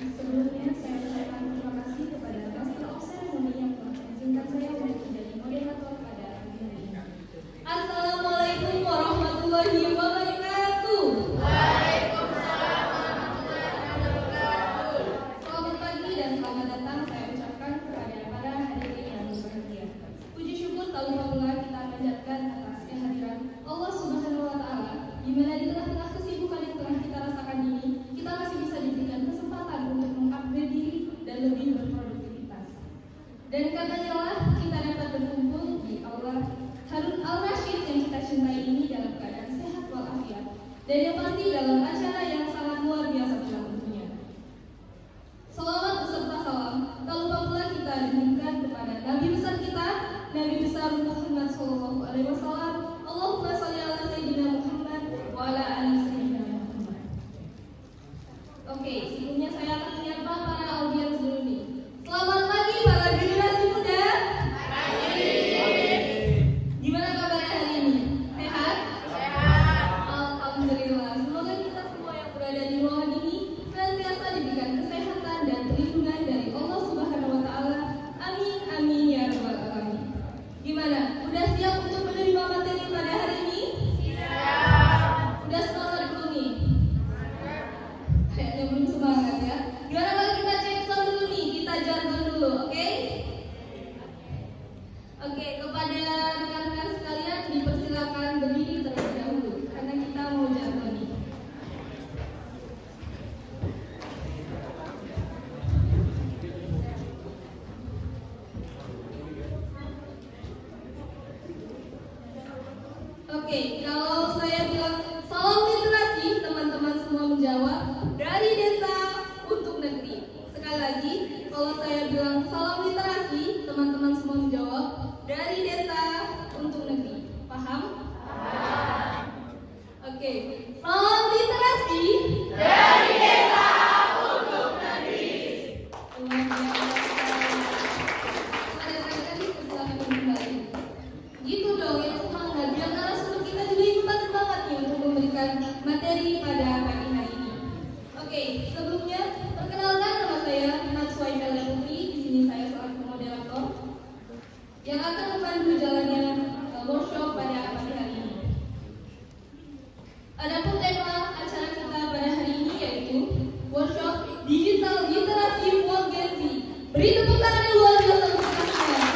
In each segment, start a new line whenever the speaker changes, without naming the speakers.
Sebelumnya saya ucapkan terima kasih kepada Master of Ceremony yang telah mengizinkan saya untuk menjadi moderator pada hari ini.
Assalamualaikum warahmatullahi wabarakatuh.
Waalaikumsalam warahmatullahi wabarakatuh. Selamat pagi dan selamat datang saya ucapkan kepada para hadirin yang berbahagia. Puji syukur tahun pula kita panjatkan atas kehadiran Allah Subhanahu wa Ta'ala, di mana di tengah-tengah kesibukan yang telah kita rasakan ini, kita masih bisa diberikan kesempatan untuk mengupgrade diri dan lebih berproduktivitas. Dan karenanya lah kita dapat berkumpul di aula Harun Al-Rashid yang kita cintai ini dalam keadaan sehat walafiat, dan yang pasti dalam acara yang sangat luar biasa pula tentunya. Salawat beserta salam tak lupa pula kita diberikan kepada Nabi besar kita, Nabi besar Muhammad SAW. Allahumma sholli ala sayyidina Muhammad wa ala ali sayyidina Muhammad. Oke, sebelumnya saya akan menyapa para audiens dulu nih. Selamat pagi para generasi muda. Pagi. Gimana kabarnya hari ini? Sehat? Sehat. Alhamdulillah. Semoga kita semua yang berada di ruangan ini senantiasa diberikan kesehatan dan perlindungan dari Allah Subhanahu wa Ta'ala. Amin amin ya rabbal alamin. Gimana? Udah siap untuk menerima materi pada hari ini? Siap. Udah semangat dulu nih? Kayaknya belum semangat ya. Gimana kalau kita cek sound dulu nih? Kita jargon dulu, oke? Oke, kepada rekan-rekan sekalian dipersilakan berdiri terlebih dahulu karena kita mau jargon nih. Oke, kalau saya bilang salam literasi, teman-teman semua menjawab dari desa untuk negeri. Sekali lagi, kalau saya bilang salam literasi, teman-teman semua menjawab dari desa untuk negeri. Paham? Paham. Oke, salam literasi dari desa untuk negeri. Gitu dong, yang semangat. Biar narasumber kita juga ikutan semangat nih untuk memberikan materi pada pagi hari ini. Oke, sebelumnya perkenalkan nama saya Natsua Ida Putri. Di sini saya selaku moderator yang akan memandu jalannya workshop pada pagi hari ini. Adapun tema acara kita pada hari ini yaitu workshop Digital Literasi for Gen Z. Beri tepuk tangan yang luar biasa untuk kalian.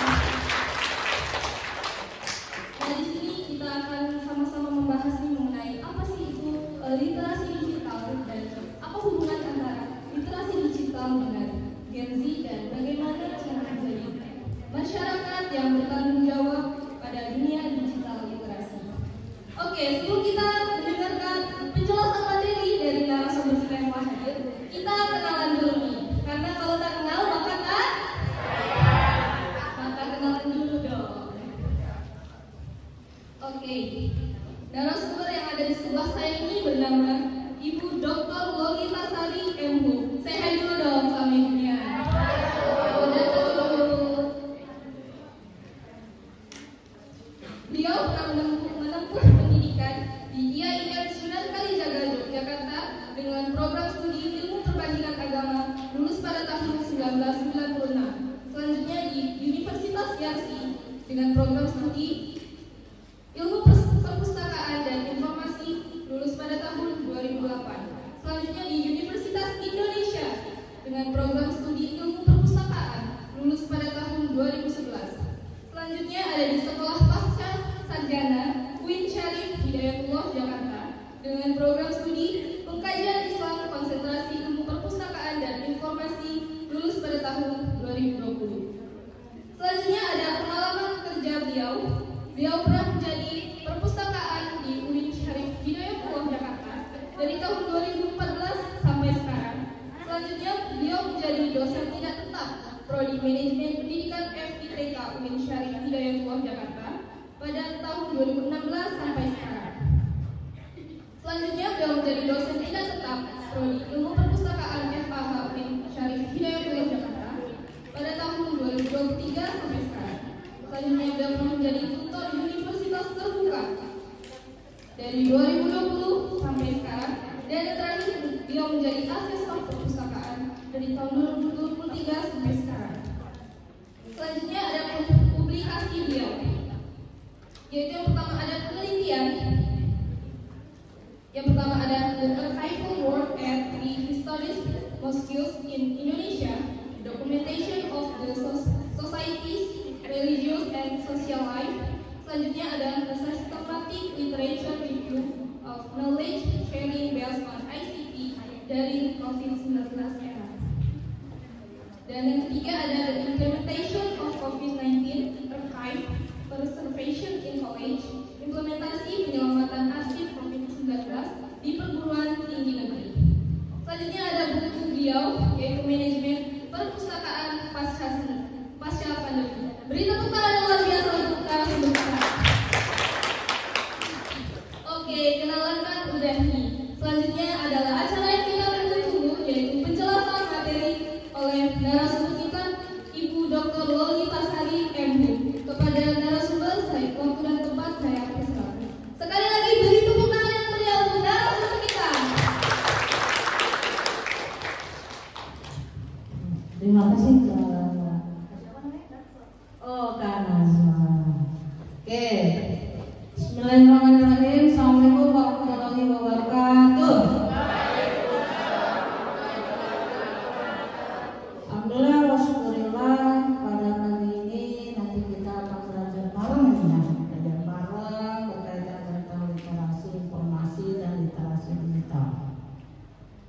Nah, di sini kita akan sama-sama membahas nih mengenai apa sih itu literasi digital dan apa hubungan antara literasi digital dengan Gen Z dan bagaimana cara menjadi masyarakat yang bertanggung jawab pada dunia digital literasi. Oke, sebelum kita mendengarkan penjelasan materi dari narasumber kita yang telah hadir, kita kenalan dulu nih. Karena kalau tak kenal maka kenalan dulu dong. Oke, narasumber yang ada di sebelah saya ini bernama Ibu Dr. Lolita Sari MHu. Say hi dulu dong sama ibunya. Beliau pernah menempuh pendidikan di IAIN Sunan Kalijaga, Yogyakarta dengan program studi ilmu perbandingan agama, lulus pada tahun 1996. Selanjutnya di Universitas Yarsi dengan program studi ilmu perpustakaan dan informasi, lulus pada tahun 2008. Selanjutnya di Universitas Indonesia dengan program studi ilmu perpustakaan, lulus pada tahun 2011. Selanjutnya ada di Sekolah Pasca Sarjana UIN Syarif Hidayatullah Jakarta dengan program studi Pengkajian Islam Konsentrasi Ilmu Perpustakaan dan Informasi, lulus pada tahun 2020. Selanjutnya ada pengalaman kerja beliau. Beliau pernah menjadi perpustakaan di UIN Syarif Hidayatullah Jakarta dari tahun 2014 sampai sekarang. Selanjutnya beliau menjadi dosen tidak tetap Prodi Manajemen Pendidikan FITK UIN Syarif Hidayatullah Jakarta pada tahun 2016 sampai sekarang. Selanjutnya beliau menjadi dosen tidak tetap Prodi Ilmu Perpustakaan FAH UIN Syarif Hidayatullah Jakarta pada tahun 2023 sampai sekarang. Selanjutnya beliau pernah menjadi tutor di Universitas Terbuka dari 2020 sampai sekarang. Dan terakhir beliau menjadi asesor perpustakaan dari mosques in Indonesia, documentation of the society's religious and social life. Selanjutnya ada a systematic literature review of knowledge sharing based on ICT dari COVID-19 era. Dan yang ketiga ada the implementation of COVID-19 archive preservation in college, implementasi penyelamatan arsip COVID-19 di perguruan tinggi negeri. Selanjutnya ada buku beliau yaitu manajemen perpustakaan pasca pandemi. Beri tepuk tangan yang luar biasa untuk narasumber. Oke, kenalan kan udah nih. Selanjutnya adalah acara yang kita tunggu yaitu penjelasan materi oleh narasumber kita Ibu Dr. Lolita Sari MD. Kepada narasumber saya waktu dan tempat saya persilakan. Sekali lagi beri tepuk tangan yang meriah untuk narasumber kita.
Terima kasih Kak Nazwa. Oke. Bismillahirrahmanirrahim. Assalamualaikum warahmatullahi wabarakatuh. Alhamdulillah wasyukurillah, pada kali ini nanti kita akan belajar bareng berkaitan tentang literasi informasi dan literasi digital.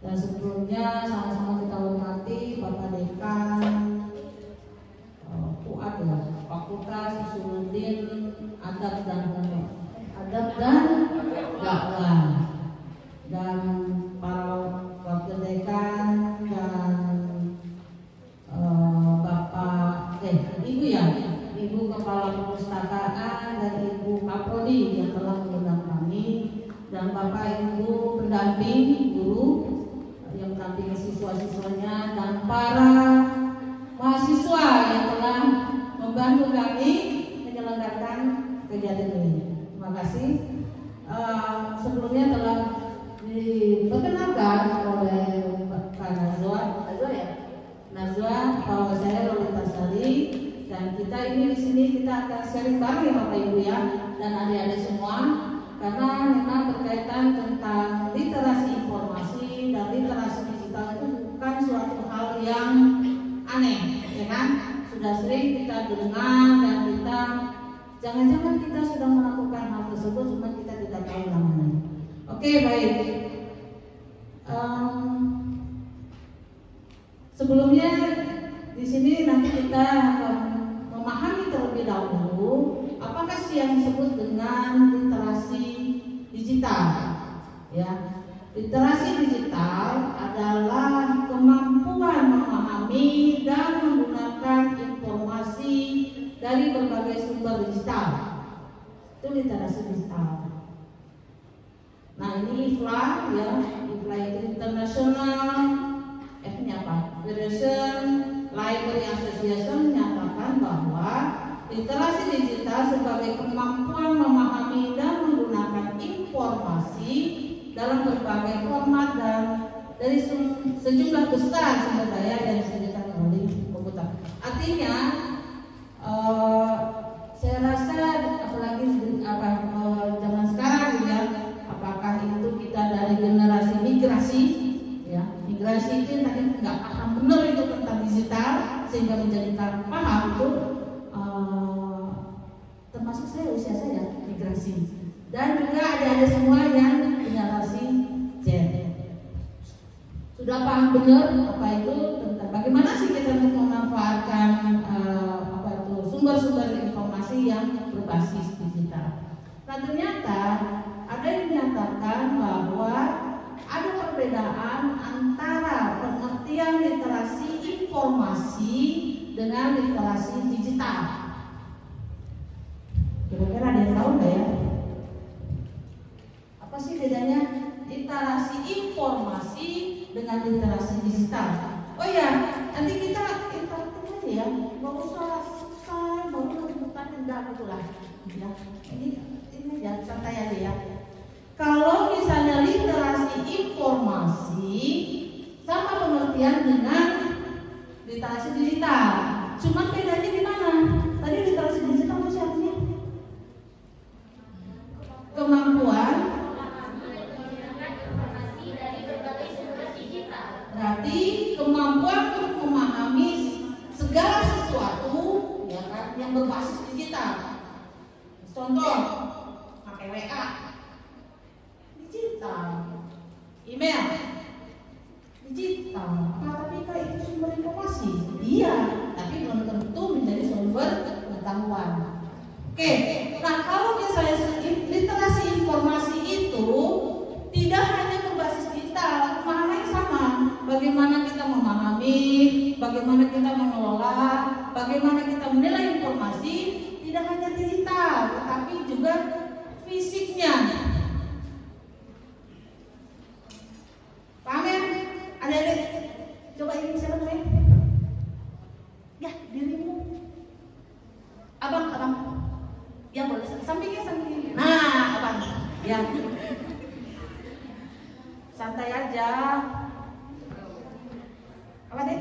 Dan sebelumnya sama-sama kita hormati Bapak Dekan Fuad ya, Fakultas Usuluddin Adab dan Dakwah, dan para wakil dekan dan Ibu Kepala Perpustakaan dan Ibu Kaprodi yang telah mengundang kami, dan Bapak Ibu pendamping guru yang mendampingi siswa-siswanya, dan para mahasiswa yang telah membantu kami menyelenggarakan kegiatan ini. Terima kasih. Sebelumnya telah diperkenalkan oleh Pak Nazwa bahwa saya Lolita Sari, dan kita ini di sini kita akan sharing bareng ya Bapak Ibu ya, dan adik-adik semua, karena memang berkaitan tentang literasi informasi dan literasi digital itu bukan suatu hal yang aneh, ya kan? Sudah sering kita dengar dan kita jangan-jangan kita sudah melakukan hal tersebut, cuma kita tidak tahu namanya. Oke, baik. Sebelumnya di sini nanti kita akan memahami terlebih dahulu apakah sih yang disebut dengan literasi digital. Ya, literasi digital adalah kemampuan memahami dan menggunakan informasi dari berbagai sumber digital. Itu literasi digital. Nah, ini IFLA ya, IFLA itu International F-nya apa? Federation Library Association menyatakan bahwa literasi digital sebagai kemampuan memahami dan menggunakan informasi dalam berbagai format dan dari sejumlah besar sumber daya yang disediakan oleh komputer. Artinya, saya rasa apalagi zaman sekarang ya, apakah itu kita dari generasi migrasi, ya migrasi itu tadi nggak paham benar itu tentang digital sehingga menjadikan paham itu, termasuk saya usia saya migrasi, dan juga ada semua yang generasi Z sudah paham benar apa itu tentang bagaimana sih kita untuk memanfaatkan sumber-sumber informasi yang berbasis digital. Nah, ternyata ada yang menyatakan bahwa ada perbedaan antara pengertian literasi informasi dengan literasi digital. Kira-kira ada yang tahu nggak ya? Apa sih bedanya literasi informasi dengan literasi digital? Oh ya, nanti kita interaktif aja ya, nggak usah susah, baru bukan enggak gitulah. Ya, ini ya santai aja ya. Kalau misalnya literasi informasi sama pengertian dengan literasi digital, cuman bedanya di mana? Tadi literasi digital itu artinya kemampuan berarti kemampuan untuk memahami segala sesuatu ya kan yang berbasis digital. Contoh, pakai WA, digital, email, digital. Apakah itu sumber informasi? Iya, tapi belum tentu menjadi sumber pengetahuan. Oke, nah kalau misalnya literasi informasi itu tidak hanya berbasis digital, maknanya sama. Bagaimana kita memahami, bagaimana kita mengelola, bagaimana kita menilai informasi, tidak hanya digital, tetapi juga fisiknya. Paham ya? Adik-adik, coba ini siapa namanya? Ya, dirimu. Abang. Ya boleh, sampingnya. Nah, abang. Ya. Santai aja. Apa deh?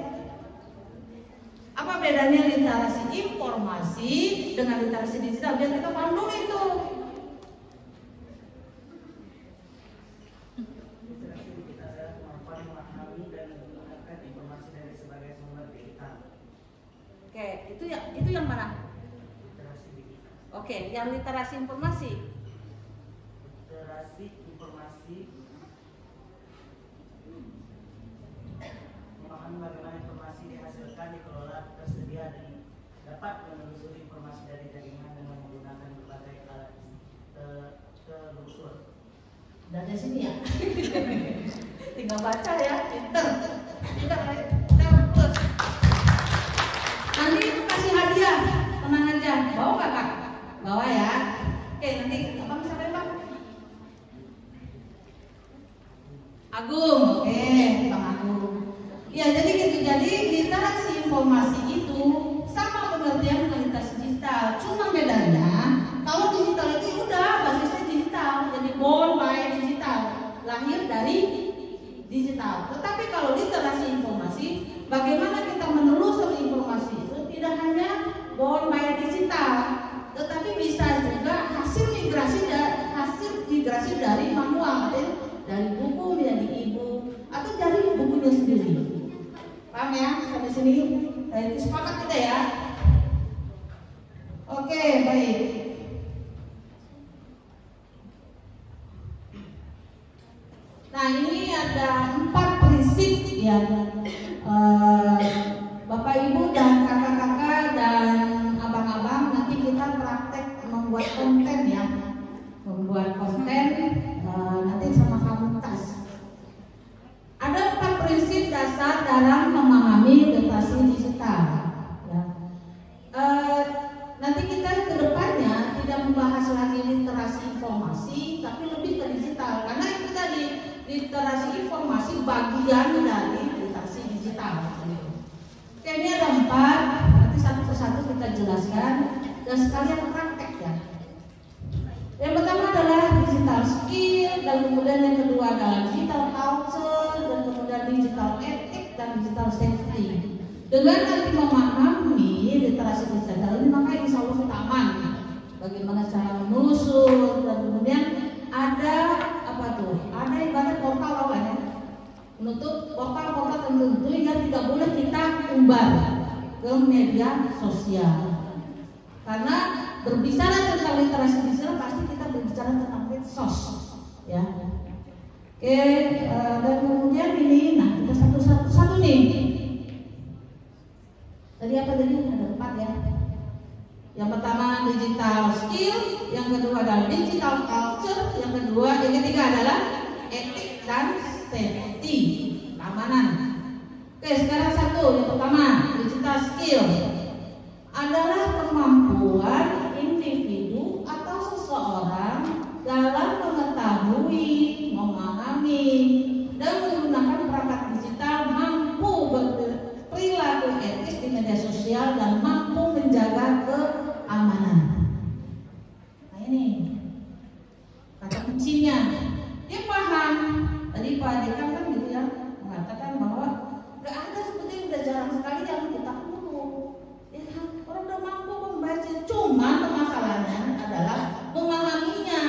Apa bedanya literasi informasi dengan literasi digital? Biar kita paham dulu itu.
Literasi digital adalah kemampuan memahami dan menggunakan informasi dari sebagai sumber digital.
Oke, itu yang mana?
Literasi digital.
Oke, yang literasi informasi.
Literasi informasi memahami bagaimana informasi dihasilkan, dikelola, tersedia dan dapat menelusuri informasi dari jaringan dengan menggunakan berbagai alat telusur.
Dari sini ya. Tinggal baca ya, pinter. Tidak terus. Nanti itu kasih hadiah, tenang aja. Bawa nggak kak? Bawa ya. Oke, nanti abang siapa ya bang? Agung. Oke, bang Agung. Ya jadi gitu. Jadi literasi informasi itu sama pengertian dengan literasi digital. Cuma bedanya kalau digital itu udah basisnya digital, jadi born by digital, lahir dari digital. Tetapi kalau literasi informasi, bagaimana kita menelusuri informasi itu tidak hanya born by digital, tetapi bisa juga hasil migrasi dari manual, dari buku menjadi e-book atau dari bukunya sendiri. Paham ya? Sampai sini dari sepakat kita ya. Oke, baik. Nah ini ada 4 prinsip ya, Bapak Ibu dan kakak-kakak dan abang-abang, nanti kita praktek membuat konten ya, nanti sama kamu tas. Ada 4 prinsip dasar dalam memahami literasi digital. Ya. Nanti kita ke depannya tidak membahas lagi literasi informasi, tapi lebih ke digital. Karena itu tadi literasi informasi bagian dari literasi digital. Oke, ini ada 4. Nanti satu persatu kita jelaskan dan sekalian praktek ya. Yang pertama adalah digital skill, dan kemudian yang kedua adalah digital culture, dan kemudian digital ethics dan digital safety. Dengan nanti memahami literasi digital ini, maka insya Allah kita aman. Bagaimana cara menelusur, dan kemudian ada apa tuh? Ada ibarat portal apa ya? Menutup portal-portal tertentu yang tidak boleh kita umbar ke media sosial. Karena berbicara tentang literasi digital pasti kita berbicara tentang medsos, ya. Oke, dan kemudian ini, nah kita satu nih. Tadi apa tadi? Ada 4 ya. Yang pertama digital skill, yang kedua adalah digital culture, yang ketiga adalah etik dan safety, keamanan. Oke, sekarang yang pertama digital skill adalah kemampuan individu atau seseorang dalam mengetahui, memahami, dan menggunakan perangkat digital, mampu berperilaku etis di media sosial dan mampu menjaga keamanan. Nah ini kata kuncinya. Dia paham. Tadi Pak Dika kan gitu ya mengatakan bahwa gak ada sebetulnya, udah jarang sekali yang kita guru. Ya kan? Orang udah mampu membaca, cuma masalahnya adalah memahaminya.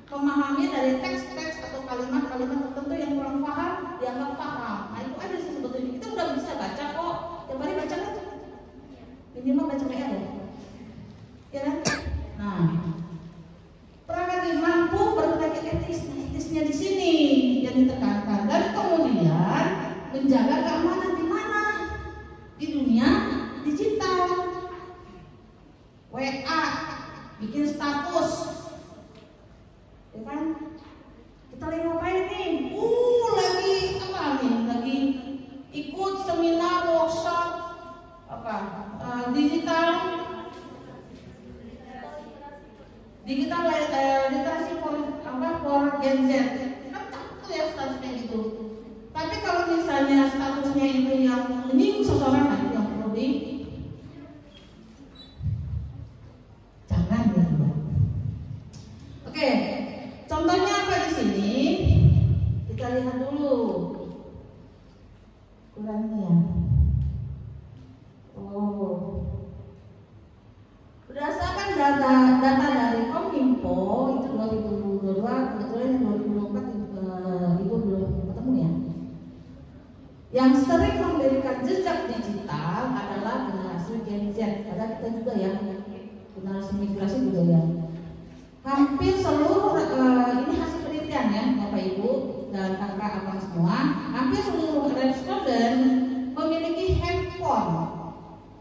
Pemahamannya dari teks-teks atau kalimat-kalimat tertentu yang kurang paham, dianggap paham. Nah itu aja mana di mana? Di dunia digital. WA, bikin status, ya kan? Kita lagi ngapain nih? Lagi apa nih? Lagi ikut seminar, workshop, apa? Digital literasi for Gen Z. Kan takut ya statusnya gitu. Tapi kalau misalnya statusnya itu yang menyinggung seseorang, nah yang perlu jangan ya. Oke, contohnya apa di sini? Kita lihat dulu ukurannya. Berdasarkan data dari Kominfo itu 2022, kebetulan 2024 Ibu belum ketemu ya. Yang sering memberikan jejak digital adalah generasi Gen Z. Ada kita juga ya, generasi migrasi juga ya. Hampir seluruh ini hasil penelitian ya, Bapak Ibu dan kakak abang semua. Hampir seluruh responden memiliki handphone,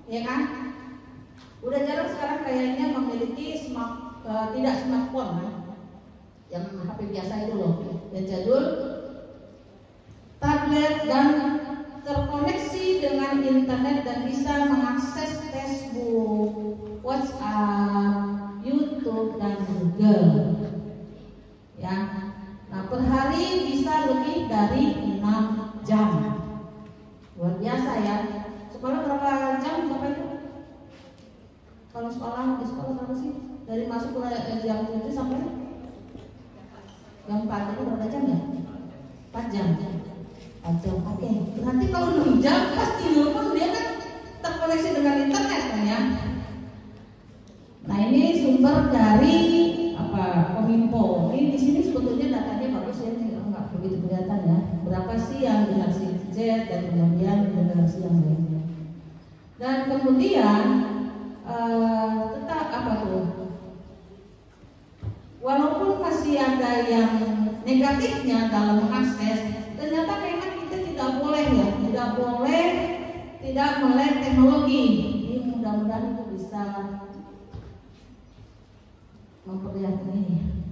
ya kan? Udah jarang sekarang kayaknya memiliki tidak smartphone, yang HP biasa itu loh, yang jadul, tablet dan terkoneksi dengan internet dan bisa mengakses Facebook, WhatsApp, YouTube dan Google. Ya, nah per hari bisa lebih dari 6 jam, luar biasa ya. Sekolah berapa jam Bapak Ibu? Kalau di sekolah berapa sih? Dari masuk jam 7 sampai jam 4 itu berapa jam ya? 4 jam. 4 jam. Oke. Berarti kalau 6 jam pas tidur pun dia kan terkoneksi dengan internet kan ya. Nah ini sumber dari Kominfo. Ini di sini sebetulnya datanya bagus ya, nggak begitu kelihatan ya. Berapa sih yang generasi Z dan kemudian generasi yang lainnya. Dan kemudian tetap walaupun masih ada yang negatifnya dalam mengakses, ternyata memang kita tidak boleh tidak melek teknologi. Ini mudah-mudahan itu bisa memperlihatkan ini.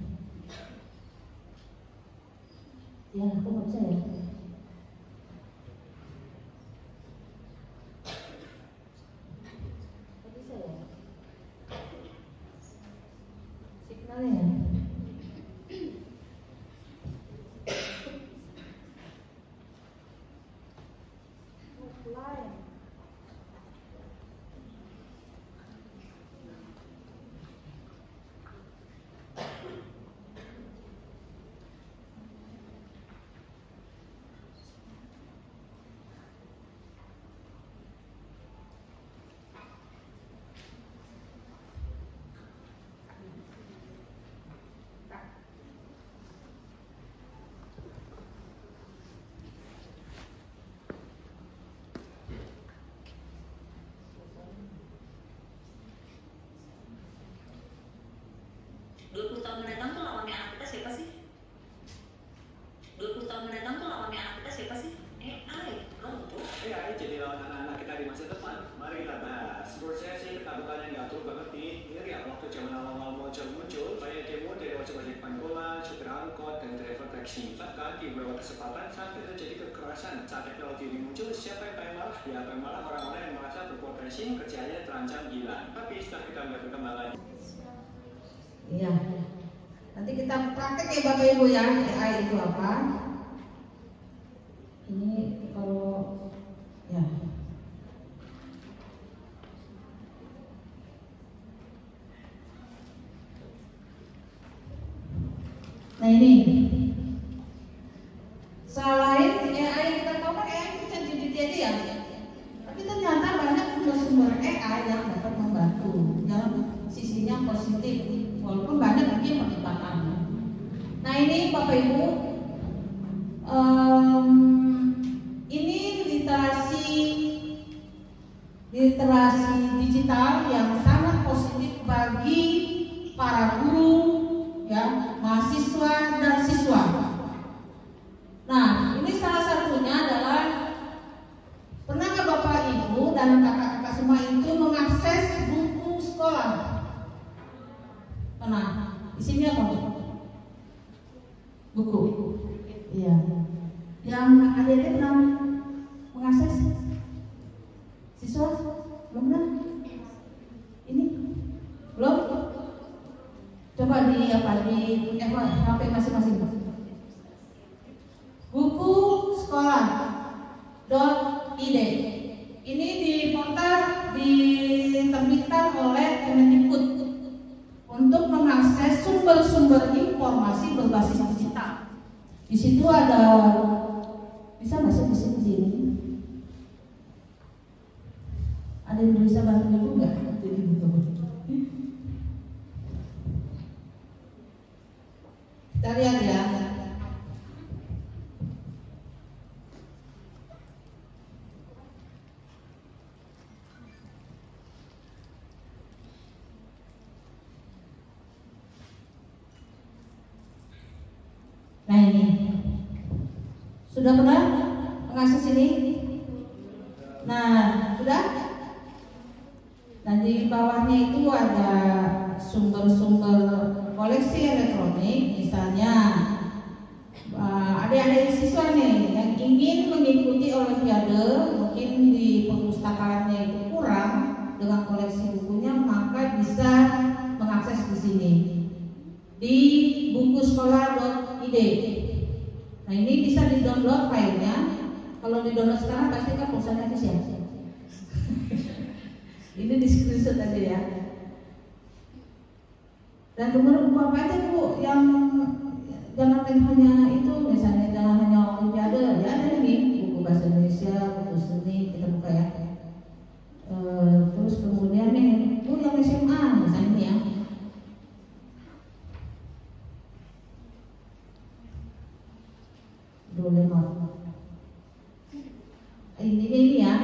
Ya, aku nggak bisa ya. Signalnya.
Tahun mendatang tuh lawannya anak kita siapa sih? 20 tahun mendatang tuh lawannya anak kita siapa sih? AI, robot.
AI jadi lawan anak-anak kita di masa depan. Mari kita bahas. Menurut saya sih ketakutan yang diatur banget nih. Ingat ya waktu zaman awal-awal muncul banyak demo dari ojek panggilan, supir angkot, dan driver taksi. Bahkan di beberapa kesempatan sampai terjadi kekerasan. Saat teknologi ini muncul, siapa yang paling marah? Ya paling marah orang-orang yang merasa berpotensi kerjanya terancam hilang. Tapi setelah kita melihat perkembangan,
iya. Nanti kita praktek ya Bapak Ibu ya, AI itu apa? Ini kalau ya. Nah ini. Selain AI kita tahu kan AI itu ChatGPT aja ya. Tapi ternyata banyak sumber-sumber AI yang dapat membantu, yang sisinya positif. Walaupun banyak mungkin pertimbangan. Nah ini Bapak Ibu, ini literasi digital yang sangat positif bagi para guru, ya, mahasiswa dan siswa. Nah ini salah satunya adalah dan kakak-kakak semua itu mengakses buku sekolah. Nah, di sini apa? Buku. Iya. Yang adik-adik pernah mengakses? Siswa? Belum pernah? Ini? Belum? Coba di HP masing-masing. Buku sekolah.id. Ini diterbitkan oleh Kemendikbud untuk mengakses sumber-sumber informasi berbasis digital. Di situ ada, bisa masuk di sini. Ada yang bisa bantu ibu nggak? Kita lihat ya. Nah ini, sudah pernah mengakses ini? Nah, sudah? Nah di bawahnya itu ada sumber-sumber koleksi elektronik, misalnya adik-adik siswa nih yang ingin mengikuti olimpiade, mungkin di perpustakaannya itu kurang dengan koleksi bukunya, maka bisa mengakses di sini di bukusekolah.id. Nah ini bisa di-download filenya. Kalau di-download sekarang pasti kan pulsanya habis ya. Ini di screenshot aja ya. Dan kemudian buku apa aja Bu yang jangan hanya itu, misalnya jangan hanya olimpiade, ya ada ini buku bahasa Indonesia, buku seni, kita buka ya. Terus kemudian nih Bu yang SMA misalnya ini ya. Ini ya.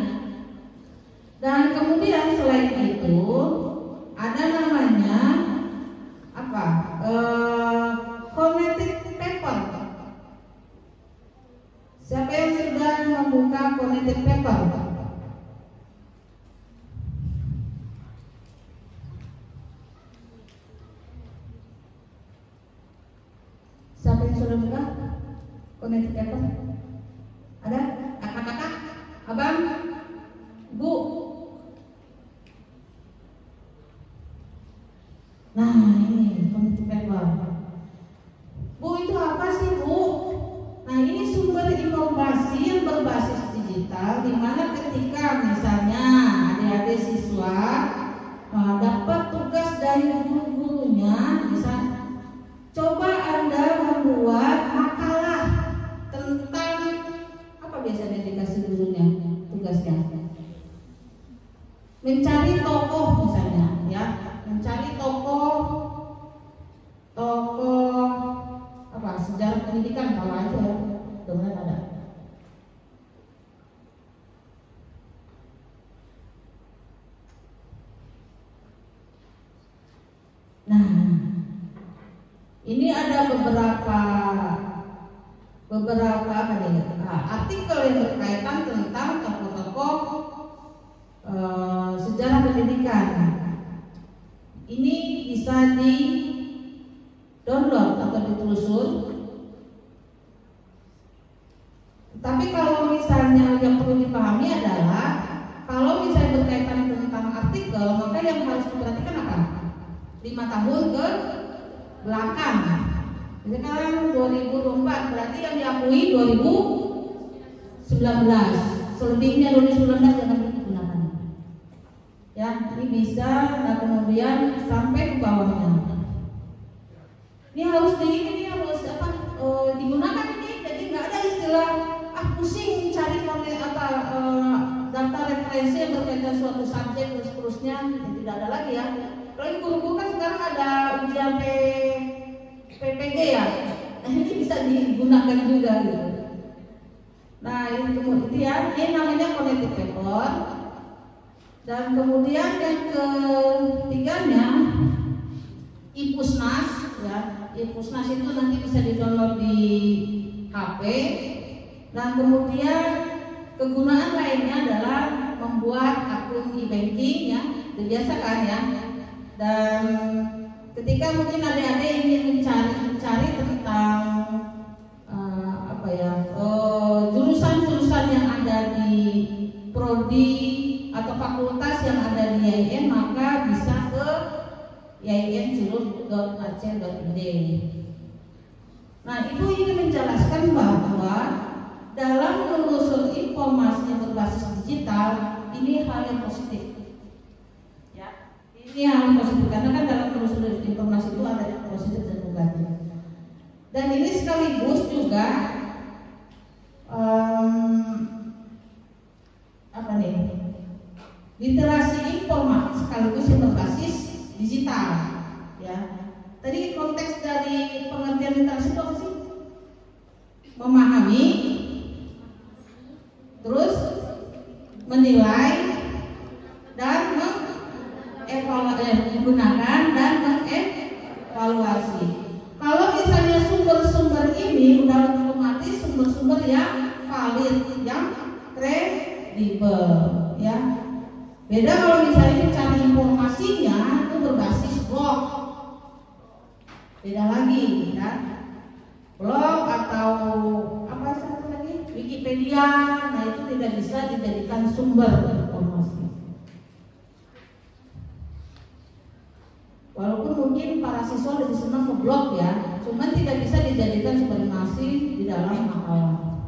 Dan kemudian selain itu ada namanya apa? Connected paper. Siapa yang sudah membuka connected paper? Siapa yang sudah buka connected paper? Ada? Kakak-kakak? Abang? Bu? Nah ini connected paper. Bu itu apa sih Bu? Nah ini sumber informasi yang berbasis digital, di mana ketika misalnya adik-adik siswa dapat tugas dari guru-gurunya, bisa coba Anda membuat makalah tentang apa biasanya dikasih gurunya tugasnya. Mencari tokoh misalnya ya, mencari tokoh apa sejarah pendidikan kalau aja dengan ada. Nah, ini ada beberapa artikel yang berkaitan tentang tokoh-tokoh sejarah pendidikan. Ini bisa di-download atau ditelusur. Tapi kalau misalnya yang perlu dipahami adalah kalau misalnya berkaitan tentang artikel, maka yang harus diperhatikan apa? 5 tahun ke belakang. Sekarang 2024, berarti yang diakui 2019. Selebihnya 2019 jangan digunakan. Ya, ini bisa. Nah kemudian sampai ke bawahnya. Ini harus digunakan ini. Jadi nggak ada istilah pusing cari konten data referensi yang berkaitan suatu subjek dan seterusnya. Tidak ada lagi ya. Kalau guru-guru kan sekarang ada ujian PPG ya. Nah, ini bisa digunakan juga gitu. Nah ini kemudian ini namanya connected paper. Dan kemudian yang ketiganya iPusnas ya. iPusnas itu nanti bisa di-download di HP. Dan kemudian kegunaan lainnya adalah membuat akun e-banking ya, dibiasakan ya. Dan ketika mungkin adik-adik ingin mencari tentang jurusan-jurusan yang ada di prodi atau fakultas yang ada di IAIN, maka bisa ke iain.ac.id. Nah, Ibu ingin menjelaskan bahwa dalam menelusuri informasi yang berbasis digital ini hal yang positif. Ya, ini hal yang positif karena kan dalam menelusuri informasi itu ada yang positif dan negatif. Dan ini sekaligus juga literasi informasi sekaligus yang berbasis digital. Ya, tadi konteks dari pengertian literasi itu apa sih? Memahami, terus menilai dan menggunakan dan mengevaluasi. Kalau misalnya sumber-sumber ini udah otomatis sumber-sumber yang valid, yang kredibel, ya. Beda kalau misalnya mencari informasinya itu berbasis blog, beda lagi, ya. Blog atau apa satu lagi, Wikipedia, nah itu tidak bisa dijadikan sumber informasi. Walaupun mungkin para siswa lebih senang ke blog ya, cuman tidak bisa dijadikan sumber informasi di dalam makalah.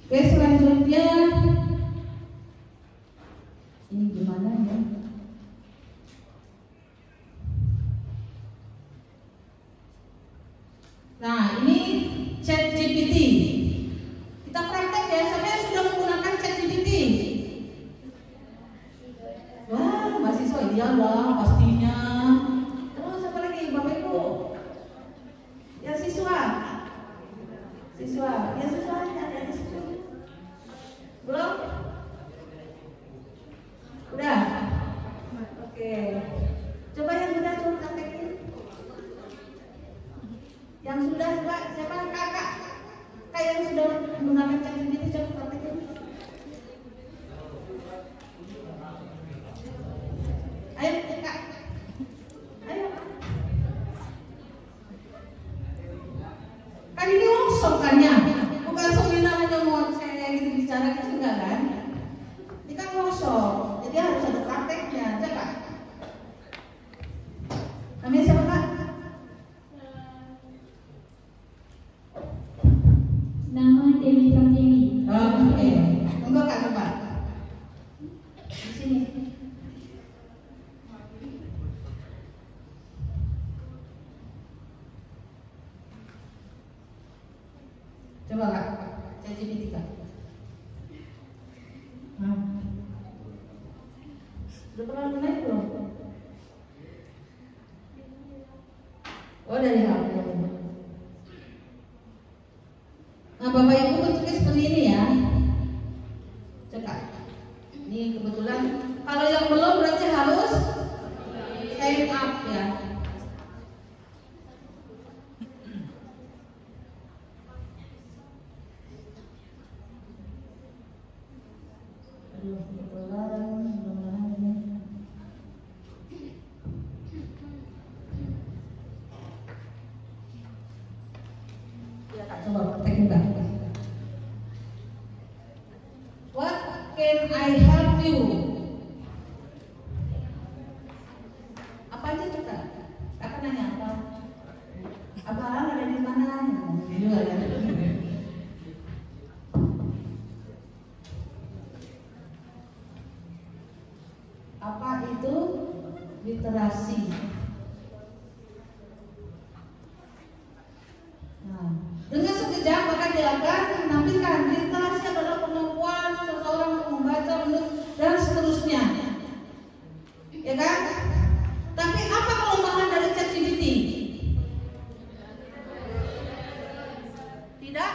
Oke, selanjutnya ini gimana ya? Nah, ini ChatGPT. Kita praktek ya, siapa yang sudah menggunakan ChatGPT? Wah, mahasiswa iyalah pastinya. Terus apa lagi, Bapak Ibu? Ya siswa. Ya siswa, ada siswa. Belum? Udah? Oke. Coba yang sudah coba praktekin. Yang sudah siapa kakak? Kayak yang sudah menggunakan ChatGPT coba praktekin. Ayo kak. Ayo. Kan ini workshop kan ya? Bukan seminar hanya mau saya gitu bicara gitu enggak kan? Ini kan workshop, jadi harus ada prakteknya. Coba. Namanya siapa kak?
Nama Dewi Pratiwi.
Oke. Monggo kak coba. Di sini. Coba kak, ChatGPT kak. Udah pernah gunain belum? Oh, dari HP. Nah, Bapak Ibu bentuknya seperti ini ya. Cekak. Ini kebetulan. Kalau yang belum berarti harus sign up ya. Aduh, kebetulan mudah-mudahan ini. Ya kak, coba praktekin kak. What can I help you? Apa aja tuh kak? Kakak nanya apa? Abang ada di mana? Gitu ada. Apa itu literasi? Nah, dengan sekejap maka dia akan menampilkan literasi adalah kemampuan seseorang untuk membaca, menulis dan seterusnya, ya kan? Tapi apa kelemahan dari ChatGPT? Tidak?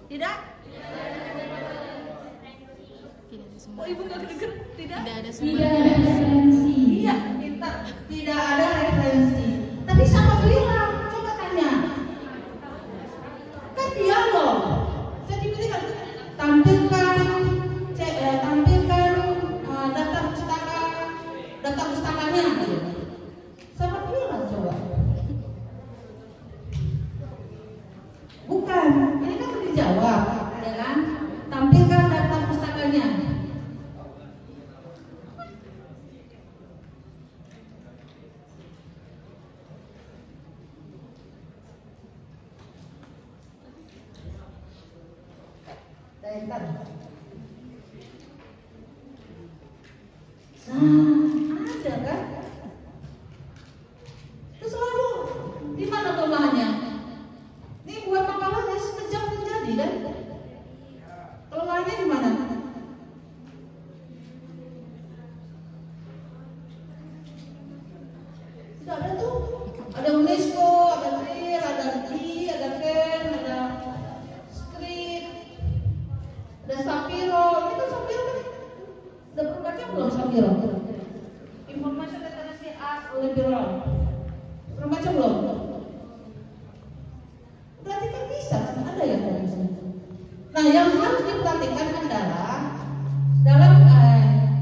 Tidak? Oh, ibu nggak kedenger? Tidak ada referensi. Iya, tidak ada referensi. Tapi siapa bilang? Coba tanya. Kan dia loh. ChatGPT kan tampilkan Nah, ada kan? Itu selalu di mana kelemahannya? Ini buat makalahnya sekejap terjadi kan? Kelemahannya di mana? Sudah ada tuh, ada UNESCO, ada TRIR, ada RI, ada KEN, ada Street, ada Sapiro. Ini kan Sapiro kan? Udah pernah baca belum Sapiro? Information Literacy as Liberal. Pernah baca belum? Berarti kan bisa, kan ada ya dari sini. Nah, yang harus diperhatikan adalah dalam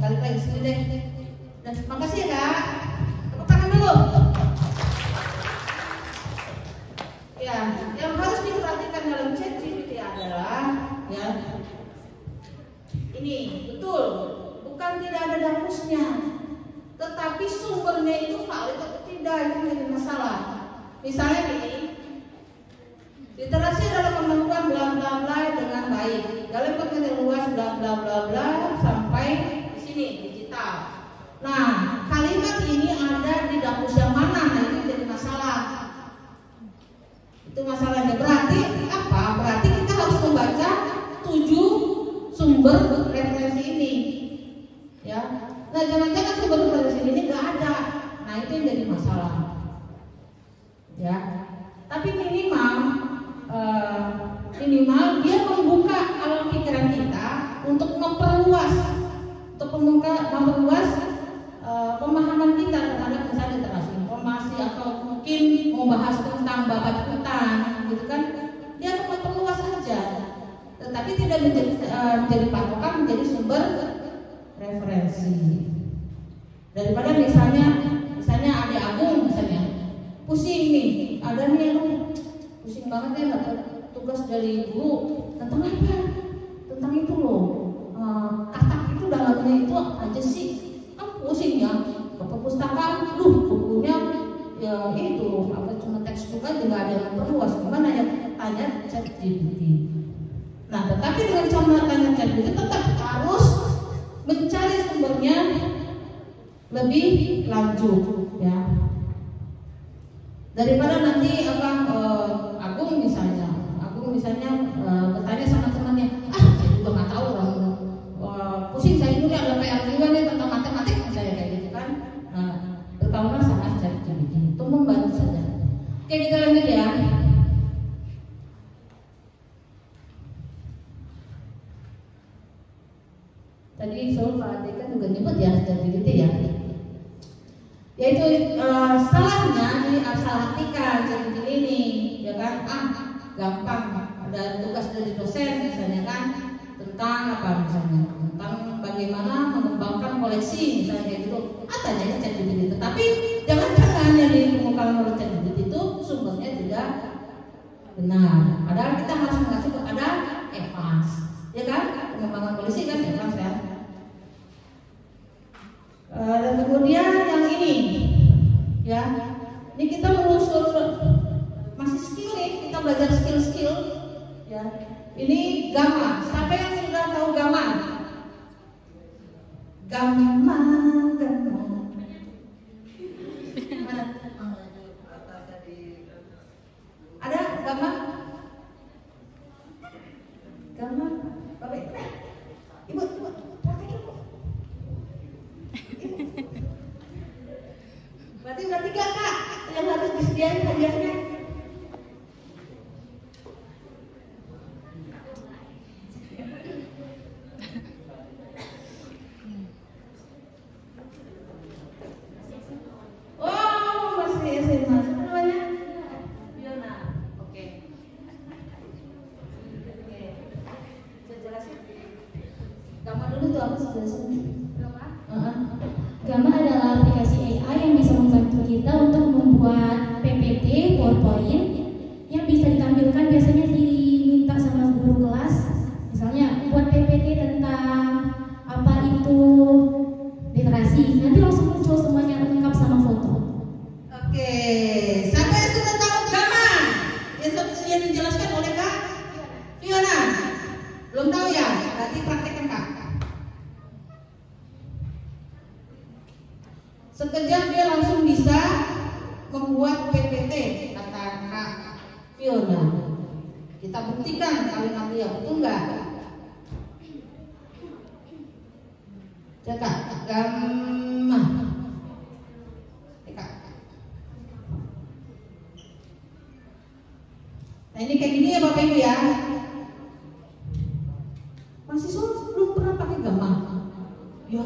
balik lagi sini deh. Dan makasih ya Kak. Tepuk tangan dulu. Ya, yang harus diperhatikan dalam ChatGPT adalah ya ini betul, bukan tidak ada dapusnya, tetapi sumbernya itu valid atau tidak itu menjadi masalah. Misalnya gini, literasi adalah kemampuan bla bla bla dengan baik dalam pengertian luas bla bla bla bla sampai di sini digital. Nah, kalimat ini ada di dapus yang mana? Nah, itu jadi masalah. Itu masalahnya. Berarti apa? Berarti kita harus membaca 7 sumber referensi ini. Ya. Nah, jangan-jangan sumber referensi ini nggak ada. Nah, itu yang jadi masalah. Ya. Tapi minimal dia membuka alam pikiran kita untuk memperluas pemahaman kita terhadap misalnya literasi informasi atau mungkin membahas tentang babat hutan gitu kan, dia akan memperluas saja, tetapi tidak menjadi patokan, menjadi sumber referensi. Daripada misalnya adik Agung misalnya pusing nih, ada nih Agung pusing banget ya dapat tugas dari guru tentang apa? Tentang itu loh, katak itu dalamnya itu apa aja sih? Pusing ya, ke perpustakaan, bukunya ya itu apa cuma textbook aja nggak ada yang perluas. Gimana ya? Tanya ChatGPT. Nah, tetapi dengan cara tanya ChatGPT tetap harus mencari sumbernya lebih lanjut ya. Daripada nanti Agung misalnya bertanya sama temannya, saya juga nggak tahu orang pusing saya dulu ada PR juga nih tentang matematik misalnya kayak gitu kan. Nah, berkawan sama ChatGPT itu membantu saja. Oke, kita lanjut ya. Tadi soal Pak Ade kan juga nyebut ya ChatGPT ya. Yaitu salahnya diartikan ChatGPT ini ya kan, gampang ada tugas dari dosen misalnya kan tentang apa misalnya tentang bagaimana mengembangkan koleksi misalnya gitu, adanya ChatGPT. Tetapi jangan-jangan yang dikemukakan oleh ChatGPT itu sumbernya tidak benar. Padahal kita harus mengacu kepada Evans, ya kan? Pengembangan koleksi kan Evans ya. Dan kemudian yang ini, ya, ini kita menelusur masih skill nih, kita belajar skill-skill, ya. Ini gamma. Siapa yang sudah tahu gamma? Gamma. Ada gamma? Gamma. Bapak, ibu, praktek ibu. Berarti udah 3 Kak yang harus disediain hadiahnya.
Gamma adalah aplikasi AI yang bisa membantu kita untuk membuat PPT, PowerPoint yang bisa ditampilkan biasanya diminta sama guru kelas. Misalnya buat PPT tentang apa itu literasi, nanti langsung muncul semuanya lengkap sama foto.
Oke, siapa yang sudah tahu gamma? Yang dijelaskan oleh Kak Fiona? Belum tahu ya? Berarti praktekkan Kak. Sekejap dia langsung bisa membuat PPT, kata Kak Fiona. Kita buktikan kalimat dia, betul nggak? Cekak, gamma. Cekak. Nah ini kayak gini ya Bapak Ibu ya. Mahasiswa belum pernah pakai gamma. Ya.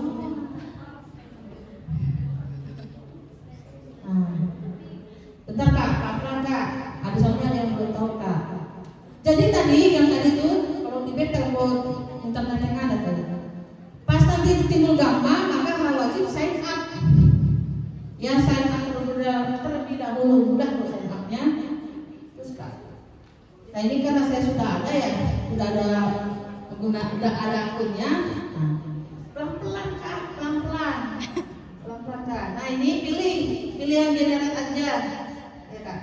Bentar Kak, pelan-pelan Kak. Ada soalnya ada yang belum tahu Kak. Jadi tadi yang tadi itu kalau di back telepon internet yang ada tadi. Pas nanti timbul gamma, maka hal wajib sign up. Ya sign up terlebih dahulu, mudah kalau sign up-nya. Terus Kak. Nah ini karena saya sudah ada ya, sudah ada pengguna, sudah ada akunnya. Pelan-pelan Kak, pelan-pelan. Pelan-pelan Kak. Nah ini pilih yang generate aja. Ya Kak.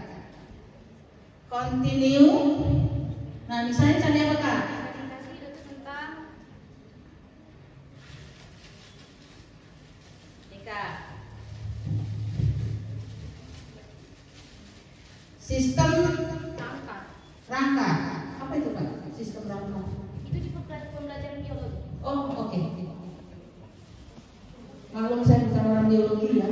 Continue. Nah misalnya cari apa Kak? Nih Kak. Sistem rangka. Apa itu Kak? Sistem rangka.
Itu di pembelajaran biologi.
Oh oke. Maklum saya bukan orang biologi ya.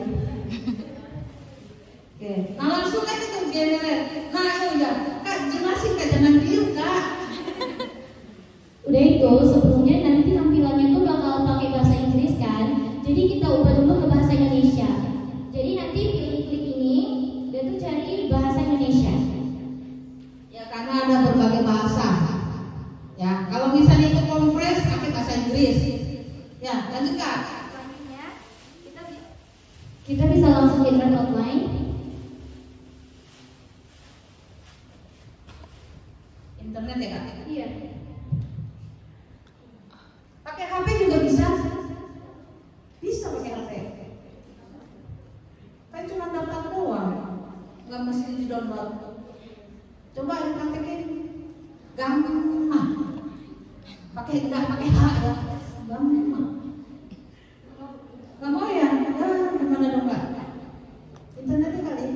Oke. Nah langsung aja tuh generate. Nah ya Kak jelasin Kak, jangan diem Kak.
Udah itu sebelumnya nanti tampilannya tuh bakal pakai bahasa Inggris kan. Jadi kita ubah dulu ke bahasa Indonesia. Jadi nanti pilih klik ini dan tuh cari bahasa Indonesia.
Ya karena ada berbagai bahasa. Ya kalau misalnya itu kompres pakai bahasa Inggris. Ya lanjut Kak.
Selanjutnya kita bisa langsung ke Drive Outline.
Internet ya Kak.
Iya.
Pakai HP juga bisa. Bisa pakai HP. Kan cuma daftar doang. Nggak mesti di download. Coba praktekin. Gampang. Nggak pakai H ya. Gampang. Nggak mau ya? Ya gimana dong Kak? Internetnya kali.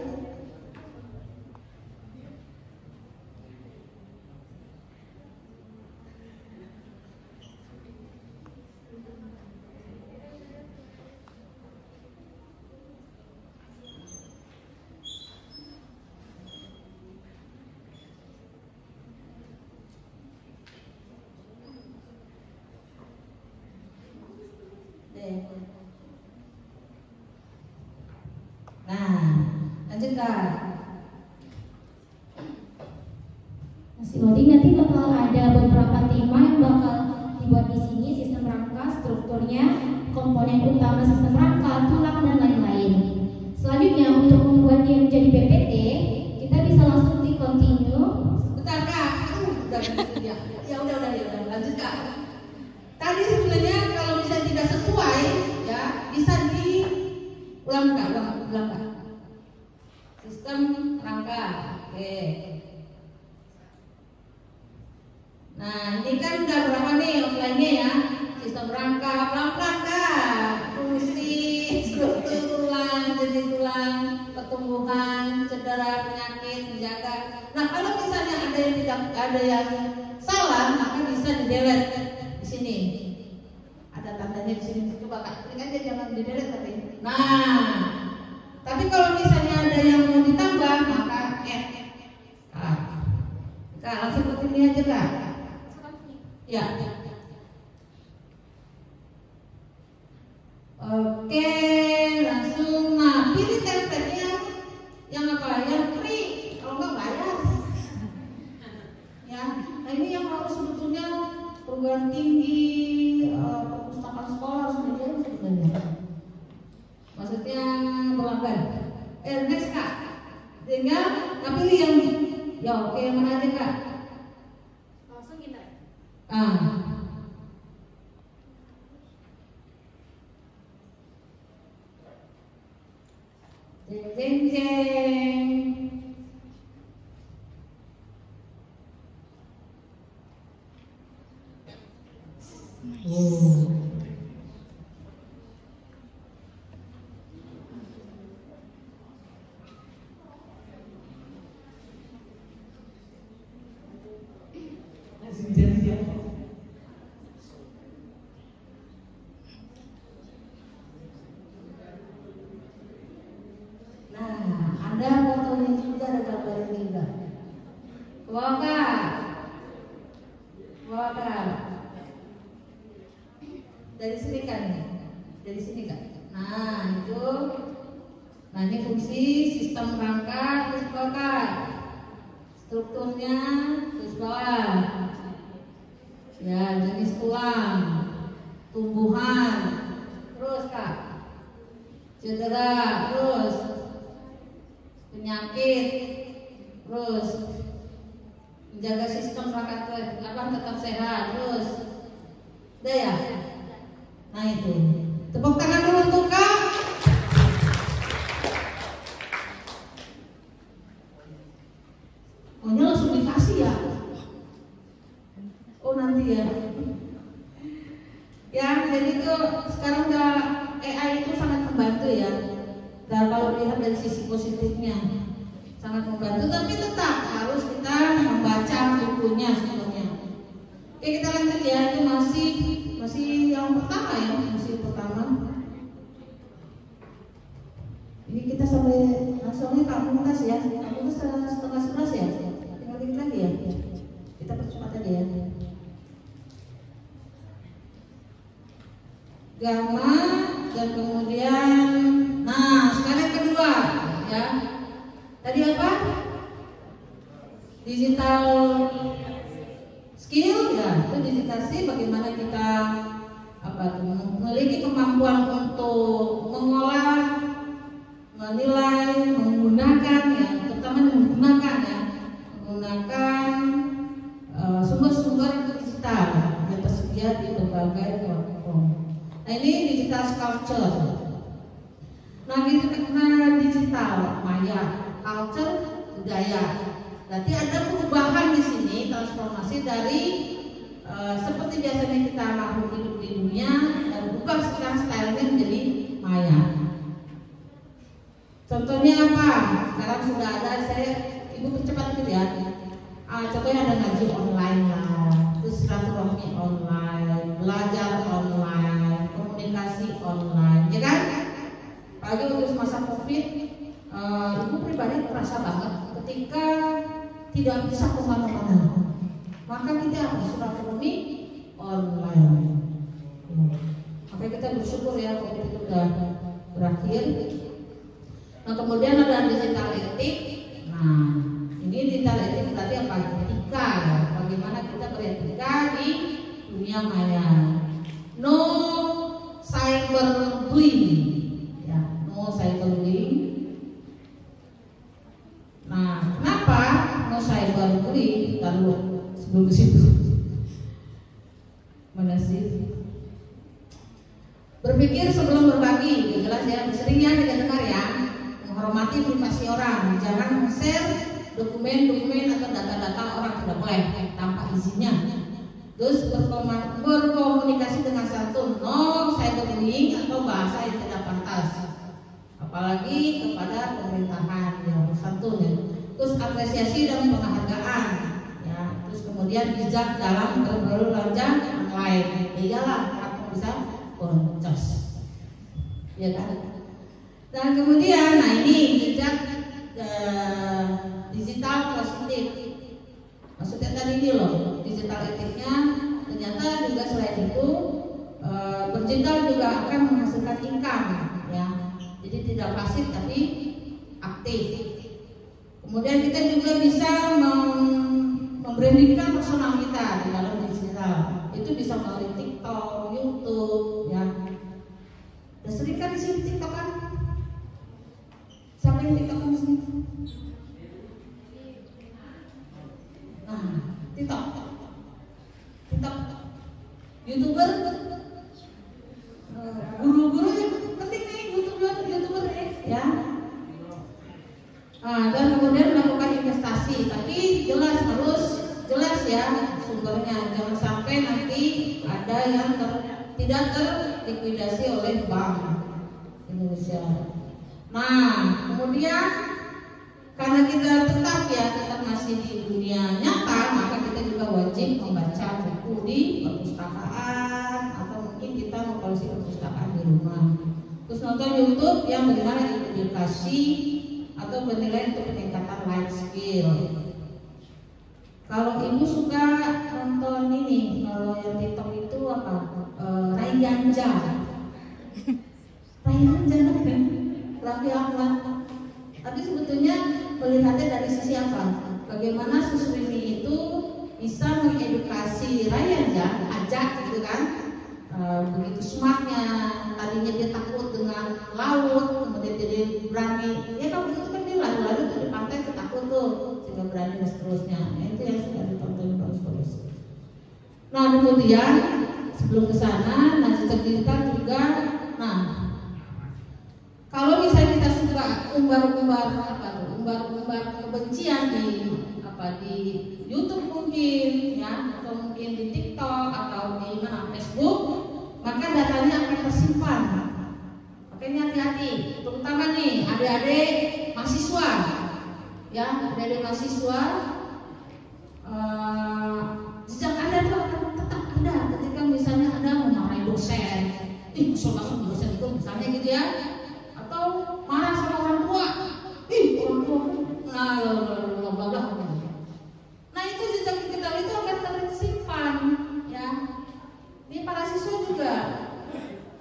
Nah, lanjut Kak.
Masih loading, nanti bakal ada beberapa tema yang bakal dibuat di sini, sistem rangka, strukturnya, komponen utama sistem rangka, tulang dan lain-lain. Selanjutnya untuk membuat dia menjadi PPT, kita bisa langsung di continue.
Bentar Kak, udah ya. Ya udah lanjut Kak. Tadi sebenarnya kalau misalnya tidak sesuai, ya bisa diulang Kak. Sistem rangka, oke. Nah ini kan udah berapa nih outline-nya ya? Sistem rangka, pelan-pelan Kak. Fungsi, struktur tulang, jenis tulang, pertumbuhan, cedera, penyakit, menjaga. Nah kalau misalnya ada yang salah, maka bisa di-delete di sini. Ada tandanya di sini. Coba Kak, klik aja jangan di-delete tapi. Nah, tapi kalau misalnya ada yang mau ditambah, maka add. Kak, langsung ke sini aja Kak. Ya. Oke, langsung. Nah, pilih template-nya yang apa? Yang free. Kalau nggak bayar. Ya. Nah ini yang harus sebetulnya perguruan tinggi, perpustakaan sekolah sebenarnya. Maksudnya berlangganan. Next Kak. Tinggal pilih yang ya oke yang mana aja Kak?
Langsung kita.
Jeng jeng. Wakar. Dari sini kan? Dari sini kan? Nah itu. Nah ini fungsi sistem rangka terus bakar. Strukturnya terus bawah. Ya jenis tulang, tumbuhan, terus Kak, cedera, terus penyakit, terus menjaga sistem rangka tetap sehat, terus udah ya. Nah itu, tepuk tangan dulu untuk Kak. Pokoknya langsung dikasih ya. Oh nanti ya. Ya jadi itu sekarang udah AI itu sangat membantu ya. Dan kalau lihat dari sisi positifnya sangat membantu, tapi tetap harus kita membaca bukunya sebelumnya. Oke kita lanjut ya, itu masih yang pertama ya, masih pertama. Ini kita sampai langsungnya komunitas ya, komunitas setengah 11 ya. Tinggal dikit lagi ya. Kita percepat aja ya. Gamma dan kemudian, nah sekarang yang kedua ya. Tadi apa? Digital skill ya, itu digitasi bagaimana kita memiliki kemampuan untuk mengolah, menilai, menggunakan ya, terutama menggunakan sumber-sumber digital yang tersedia di berbagai platform. Nah ini digital culture. Nah digital maya, culture budaya. Berarti ada perubahan di sini, transformasi dari seperti biasanya kita makhluk hidup di dunia dan berubah sekarang stylenya menjadi maya. Contohnya apa? Sekarang sudah ada, ibu percepat gitu ya. Contohnya ada ngaji online lah, terus silaturahmi online, belajar online, komunikasi online, ya kan? Apalagi untuk masa COVID, ibu pribadi merasa banget ketika tidak bisa kemana-mana, maka kita harus silaturahmi online. Maka kita bersyukur ya COVID itu sudah berakhir. Nah kemudian ada digital etik. Nah ini digital etik berarti apa? Etika. Bagaimana kita beretika di dunia maya. No cyberbullying. Ya, no cyberbullying. Nah kenapa no cyberbullying? Lalu sebelum ke situ, mana sih? Berpikir sebelum berbagi, jelas ya. Seringnya kita dengar ya. Menghormati privasi orang, jangan share dokumen-dokumen atau data-data orang, tidak boleh tanpa izinnya. Terus berkomunikasi dengan santun, no cyberbullying atau bahasa yang tidak pantas, apalagi kepada pemerintahan yang santun ya. Terus apresiasi dan penghargaan ya. Terus kemudian bijak dalam berbelanja online, iyalah aku bisa boncos ya kan. Dan kemudian, nah ini bijak digital positif. Maksudnya tadi ini loh, digital etiknya ternyata juga selain itu berdigital juga akan menghasilkan income ya. Jadi tidak pasif tapi aktif. Kemudian kita juga bisa membrandingkan personal kita di dalam digital. Itu bisa melalui TikTok, YouTube ya. Dan sering kan di sini TikTok kan. Siapa yang TikTok di sini? Nah, TikTok, YouTuber, guru-guru yang penting nih YouTuber ya. Dan kemudian melakukan investasi, tapi harus jelas ya sumbernya, jangan sampai nanti ada yang tidak terlikuidasi oleh Bank Indonesia. Nah, kemudian karena kita tetap masih di dunia nyata, maka kita juga wajib membaca buku di perpustakaan atau mungkin kita mengkoleksi perpustakaan di rumah. Terus nonton YouTube yang bagaimana edukasi atau bernilai untuk peningkatan life skill. Kalau ibu suka nonton ini, kalau yang TikTok itu apa? Ryan Jang. Ryan Jang kan Raffi Ahmad. Tapi sebetulnya melihatnya dari sisi apa? Bagaimana Suswini itu bisa mengedukasi Ryan Jang, ajak gitu kan? Begitu smartnya, tadinya dia takut dengan laut, kemudian jadi berani. Ya kalau begitu kan dia lalu-lalu tuh di pantai ketakut tuh, sehingga berani dan seterusnya. Nah, itu yang sudah ditonton bagus-bagus. Nah kemudian sebelum ke sana, nah cerita juga, nah kalau misalnya kita suka umbar-umbar kebencian di YouTube mungkin, ya, atau mungkin di TikTok atau di Facebook, maka datanya akan tersimpan. Makanya hati-hati, terutama nih adik-adik mahasiswa, ya, adik-adik mahasiswa, jejak Anda tuh akan tetap ada ketika misalnya Anda memarahi dosen, langsung dosen itu misalnya gitu ya, atau marah sama orang tua, orang tua, nah itu jejak digital itu akan tersimpan, ya. Ini para siswa juga.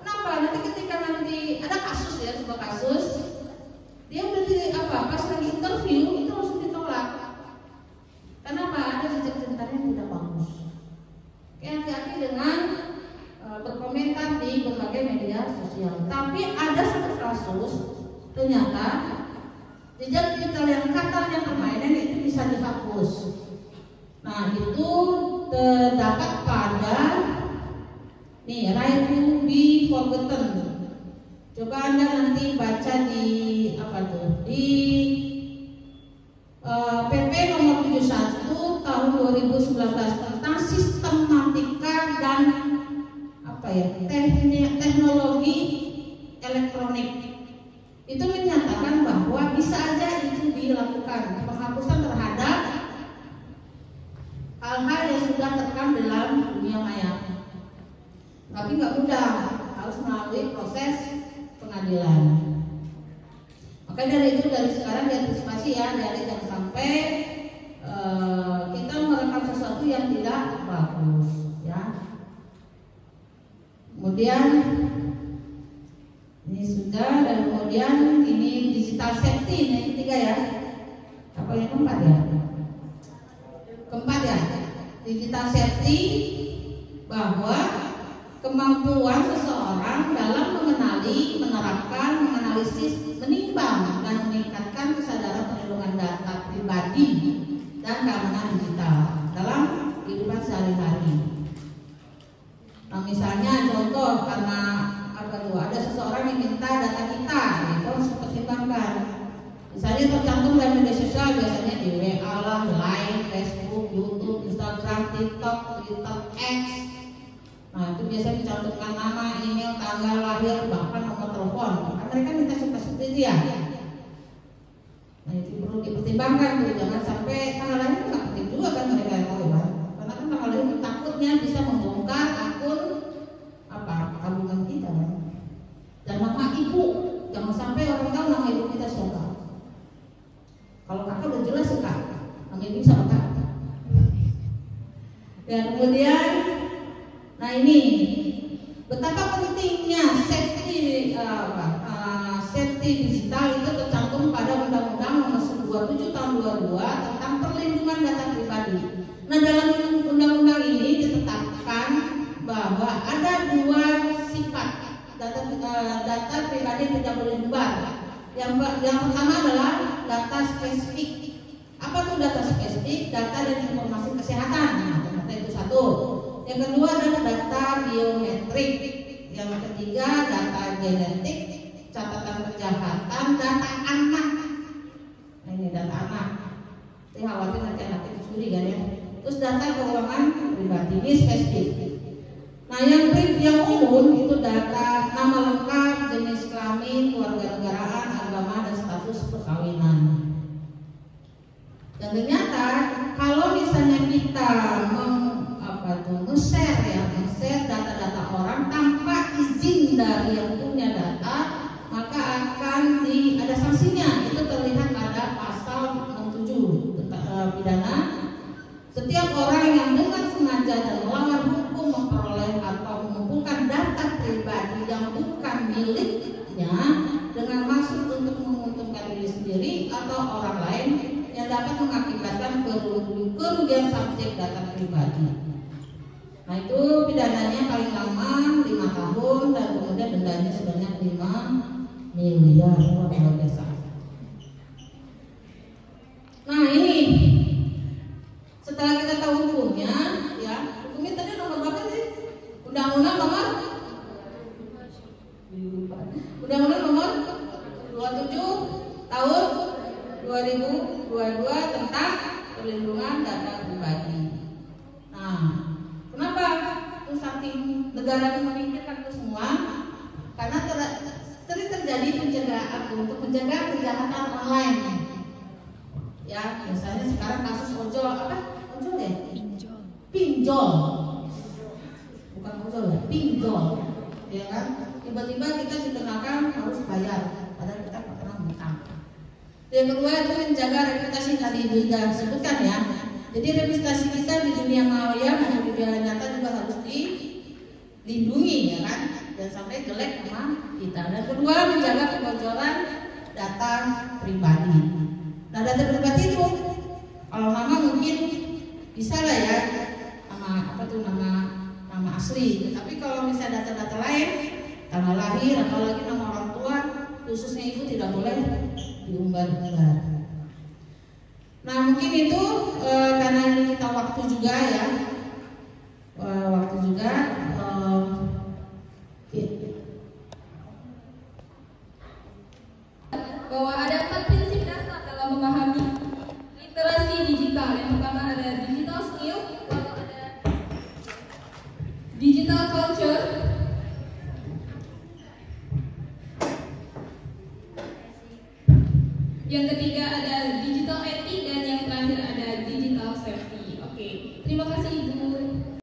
Kenapa? Nanti ketika ada kasus ya, sebuah kasus, dia udah pas lagi interview itu langsung ditolak. Kenapa? Ada jejak digitalnya yang tidak bagus. Oke, hati-hati dengan berkomentar di berbagai media sosial. Tapi ada satu kasus ternyata jejak digital yang katanya permainan itu bisa dihapus. Nah itu terdapat pada Right to be Forgotten. Coba Anda nanti baca di di PP nomor 71 tahun 2019 tentang sistematika dan teknologi elektronik. Itu menyatakan bahwa bisa aja itu dilakukan penghapusan terhadap hal-hal yang sudah terekam dalam dunia maya. Tapi nggak mudah, harus melalui proses pengadilan. Maka dari itu dari sekarang diantisipasi ya, dari jangan sampai kita merekam sesuatu yang tidak bagus, ya. Kemudian ini sudah, dan kemudian ini digital safety, yang ketiga ya. Apa yang keempat ya? Keempat ya, digital safety, bahwa kemampuan seseorang dalam mengenali, menerapkan, menganalisis, menimbang, dan meningkatkan kesadaran perlindungan data pribadi dan keamanan digital dalam kehidupan sehari-hari. Nah misalnya contoh, karena ada seseorang yang minta data kita, itu harus dipertimbangkan. Misalnya tercantum dalam media sosial, biasanya di WA lah, Line, Facebook, YouTube, Instagram, TikTok, Twitter, X. Nah itu biasanya dicantumkan nama, email, tanggal lahir, bahkan nomor telepon. Karena mereka minta seperti itu ya. Nah itu perlu dipertimbangkan, jangan sampai tanggal lahir itu nggak penting juga kan mereka tahu ya. Karena kan tanggal lahir takutnya bisa membongkar akun tabungan kita kan. Dan nama ibu, jangan sampai orang tahu nama ibu kita siapa. Kalau kakak udah jelas ya kak, nama ibu siapa kak. Dan kemudian, nah ini betapa pentingnya safety digital itu tercantum pada Undang-Undang Nomor 27 Tahun 22 tentang perlindungan data pribadi. Nah dalam undang-undang ini ditetapkan bahwa ada dua sifat data pribadi tidak boleh diumbar. Yang pertama adalah data spesifik. Apa tuh data spesifik? Data dan informasi kesehatan. Nah, ternyata itu satu. Yang kedua adalah data biometrik. Yang ketiga data genetik, catatan kejahatan, data anak. Nah ini data anak. Saya khawatir nanti anaknya dicuri kan ya. Terus data keuangan pribadi, ini spesifik. Nah yang umum itu data nama lengkap, jenis kelamin, kewarganegaraan, agama, dan status perkawinan. Dan ternyata kalau misalnya kita nge-share data-data orang tanpa izin dari yang punya data, maka akan ada sanksinya. Itu terlihat pada pasal 67 pidana Setiap orang yang dengan sengaja dan melanggar hukum memperoleh atau mengumpulkan data pribadi yang bukan miliknya dengan maksud untuk menguntungkan diri sendiri atau orang lain yang dapat mengakibatkan kerugian subjek data pribadi. Nah itu pidananya paling lama 5 tahun dan kemudian dendanya sebanyak 5 miliar. Luar biasa. Nah ini setelah kita tahu hukumnya, ya hukumnya tadi nomor berapa sih? Undang-undang nomor 27 tahun 2022 tentang perlindungan data pribadi. Nah, kenapa itu saking negara memikirkan itu semua? Karena sering terjadi pencegahan untuk menjaga kejahatan online. Ya, misalnya sekarang kasus ojol apa? Ojol ya? Pinjol. Bukan ojol ya, pinjol. Ya kan? Tiba-tiba kita dikenakan harus bayar, padahal kita nggak pernah ngutang. Yang kedua itu menjaga reputasi tadi sudah sebutkan ya. Jadi reputasi kita di dunia maya maupun di dunia nyata juga harus dilindungi ya kan, dan sampai jelek sama kita. Dan kedua menjaga kebocoran data pribadi. Nah data pribadi itu kalau nama mungkin bisa lah ya, nama apa tuh nama asli. Tapi kalau misalnya data-data lain, tanggal lahir atau lagi nama orang tua khususnya itu tidak boleh diumbar-umbar. Nah mungkin itu karena ini kita waktu juga ya,
bahwa ada 4 prinsip dasar dalam memahami literasi digital. Yang pertama ada digital skill, lalu ada digital culture, yang ketiga ada